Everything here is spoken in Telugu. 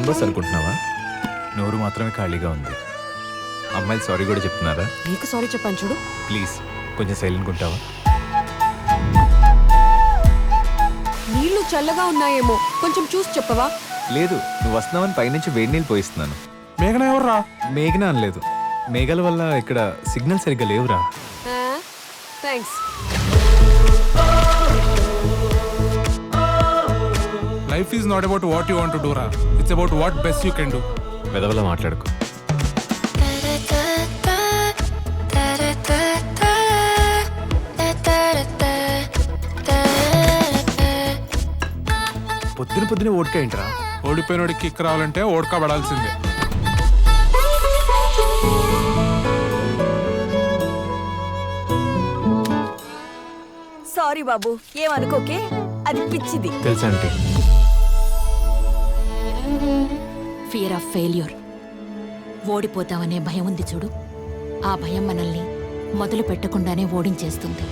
మెంబర్స్ అనుకుంటున్నావా? నోరు మాత్రమే ఖాళీగా ఉంది. అమ్మాయిలు సారీ కూడా చెప్తున్నారా? నీకు సారీ చెప్పాను చూడు. ప్లీజ్ కొంచెం సైలెంట్ ఉంటావా? నీళ్లు చల్లగా ఉన్నాయేమో, కొంచెం చూసి చెప్పవా? లేదు, నువ్వు వస్తున్నావని పైనుంచి వేడి నీళ్ళు పోయిస్తున్నాను. మేఘన ఎవర్రా? మేఘన అనలేదు. మేఘల వల్ల ఇక్కడ సిగ్నల్ సరిగ్గా లేవురా. Thanks. Life is not about what you want to do రా, it's about what best you can do. వెదవలా మాట్లాడుకో. పొద్దున పొద్దున ఓట్కా ఏంట్రా? ఓడిపోయినోడికి కిక్ రావాలంటే ఓడకా పడాల్సిందే. సారీ బాబు, ఏమనుకోకే, అది పిచ్చిది. తెలుసా అంటే ఫియర్ ఆఫ్ ఫెయిల్యూర్. ఓడిపోతామనే భయం ఉంది చూడు, ఆ భయం మనల్ని మొదలు పెట్టకుండానే ఓడించేస్తుంది.